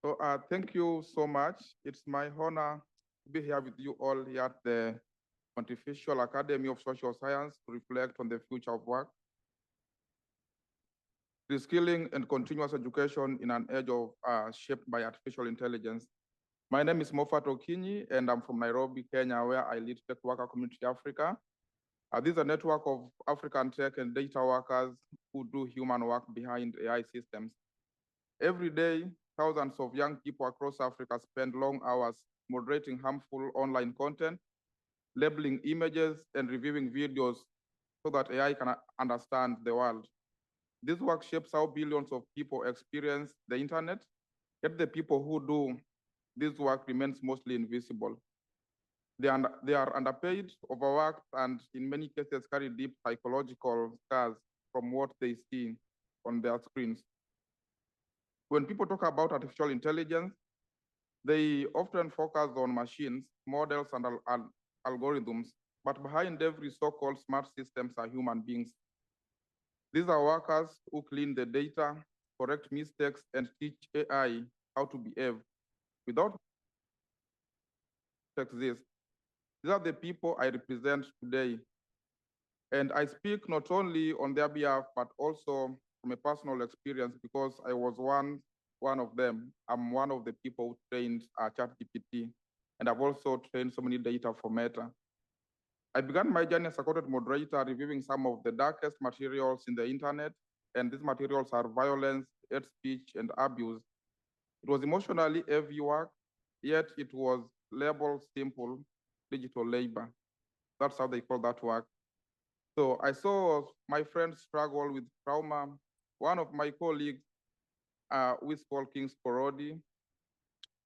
So thank you so much. It's my honor to be here with you all here at the Pontifical Academy of Social Science to reflect on the future of work, reskilling and continuous education in an age of shaped by artificial intelligence. My name is Mophat Okinyi, and I'm from Nairobi, Kenya, where I lead Tech Worker Community Africa. This is a network of African tech and data workers who do human work behind AI systems. Every day, thousands of young people across Africa spend long hours moderating harmful online content, labeling images, and reviewing videos so that AI can understand the world. This work shapes how billions of people experience the internet, yet the people who do this work remains mostly invisible. They are underpaid, overworked, and in many cases carry deep psychological scars from what they see on their screens. When people talk about artificial intelligence, they often focus on machines, models, and algorithms, but behind every so-called smart systems are human beings. These are workers who clean the data, correct mistakes, and teach AI how to behave. Without exist, these are the people I represent today. And I speak not only on their behalf, but also from a personal experience because I was one of them. I'm one of the people who trained ChatGPT, and I've also trained so many data for Meta. I began my journey as a content moderator, reviewing some of the darkest materials in the internet, and these materials are violence, hate speech, and abuse. It was emotionally heavy work, yet it was labeled simple digital labor. That's how they call that work. So I saw my friends struggle with trauma. One of my colleagues, who is called Kings Korodi,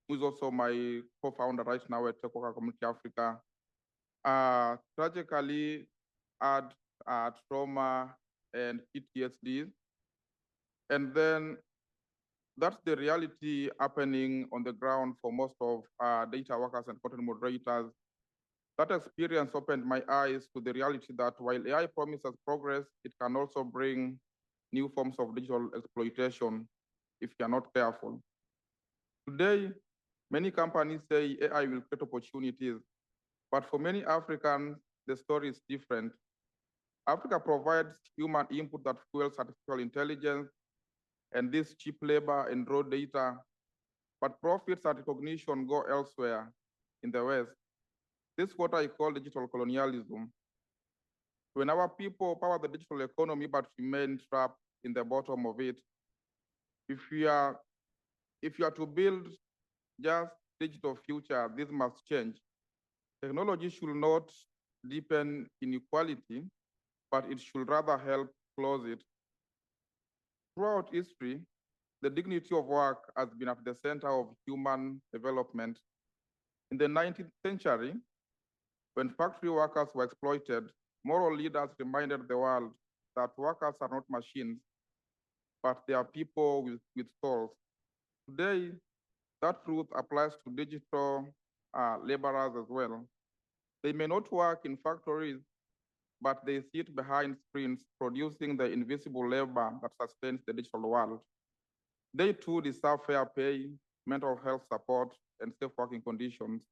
who is also my co-founder right now at Tech Worker Community Africa, tragically had trauma and PTSD. And then that's the reality happening on the ground for most of data workers and content moderators. That experience opened my eyes to the reality that while AI promises progress, it can also bring new forms of digital exploitation if you're not careful. Today, many companies say AI will create opportunities, but for many Africans, the story is different. Africa provides human input that fuels artificial intelligence and this cheap labor and raw data, but profits and recognition go elsewhere in the West. This is what I call digital colonialism. When our people power the digital economy but remain trapped in the bottom of it, if you are to build just digital future, this must change. Technology should not deepen inequality, but it should rather help close it. Throughout history, the dignity of work has been at the center of human development. In the 19th century, when factory workers were exploited, moral leaders reminded the world that workers are not machines, but they are people with souls. Today, that truth applies to digital laborers as well. They may not work in factories, but they sit behind screens producing the invisible labor that sustains the digital world. They too deserve fair pay, mental health support, and safe working conditions.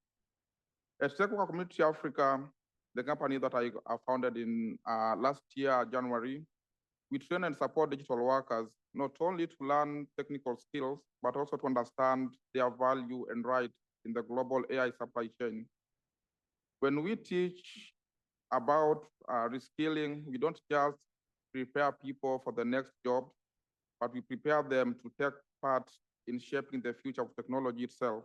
At Tech Worker Community Africa, the company that I founded in last year, January, we train and support digital workers, not only to learn technical skills, but also to understand their value and right in the global AI supply chain. When we teach about reskilling, we don't just prepare people for the next job, but we prepare them to take part in shaping the future of technology itself.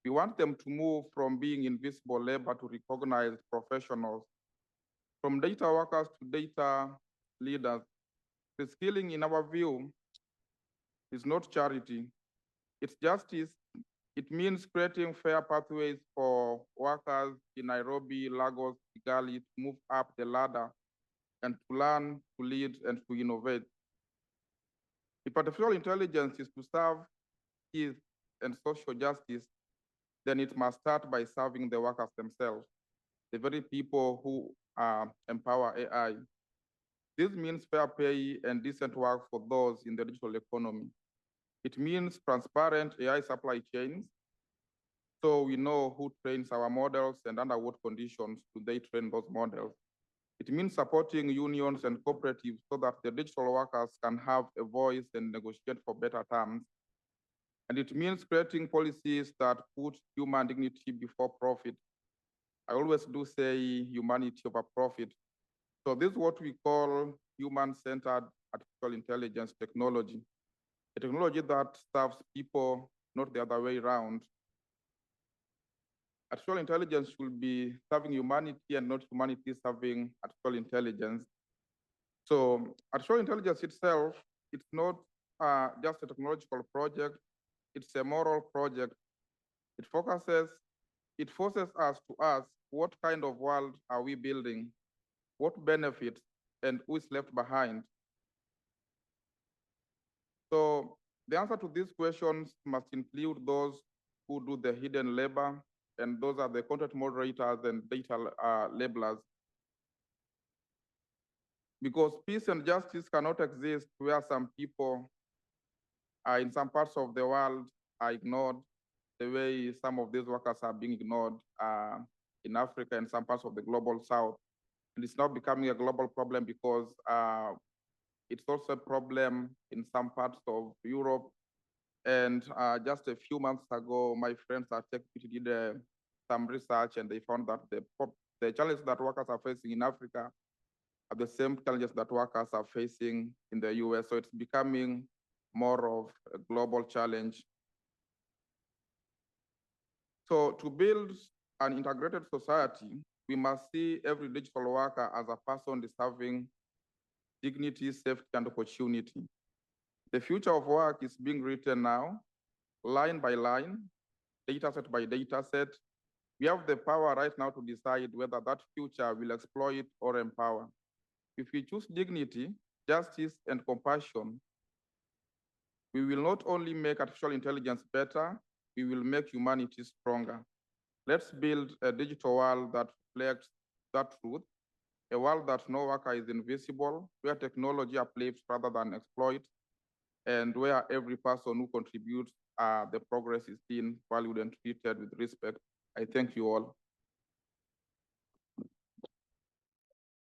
We want them to move from being invisible labor to recognized professionals, from data workers to data leaders. Reskilling, in our view, is not charity. It's justice. It means creating fair pathways for workers in Nairobi, Lagos, Kigali to move up the ladder and to learn, to lead, and to innovate. If artificial intelligence is to serve peace and social justice, then it must start by serving the workers themselves, the very people who empower AI. This means fair pay and decent work for those in the digital economy. It means transparent AI supply chains, so we know who trains our models and under what conditions do they train those models. It means supporting unions and cooperatives so that the digital workers can have a voice and negotiate for better terms. And it means creating policies that put human dignity before profit. I always do say humanity over profit. So this is what we call human-centered artificial intelligence technology, a technology that serves people, not the other way around. Artificial intelligence should be serving humanity and not humanity serving artificial intelligence. So artificial intelligence itself, it's not just a technological project, it's a moral project. It forces us to ask, what kind of world are we building? What benefits and who is left behind? So the answer to these questions must include those who do the hidden labor, and those are the content moderators and data labelers. Because peace and justice cannot exist where some people in some parts of the world are ignored the way some of these workers are being ignored in Africa and some parts of the global south. And it's now becoming a global problem because it's also a problem in some parts of Europe. And just a few months ago, my friends at TechPT did some research and they found that the challenges that workers are facing in Africa are the same challenges that workers are facing in the US. So it's becoming more of a global challenge. So to build an integrated society, we must see every digital worker as a person deserving dignity, safety, and opportunity. The future of work is being written now, line by line, data set by data set. We have the power right now to decide whether that future will exploit or empower. If we choose dignity, justice, and compassion, we will not only make artificial intelligence better, we will make humanity stronger. Let's build a digital world that reflects that truth, a world that no worker is invisible, where technology uplifts rather than exploits, and where every person who contributes the progress is seen, valued, and treated with respect. I thank you all.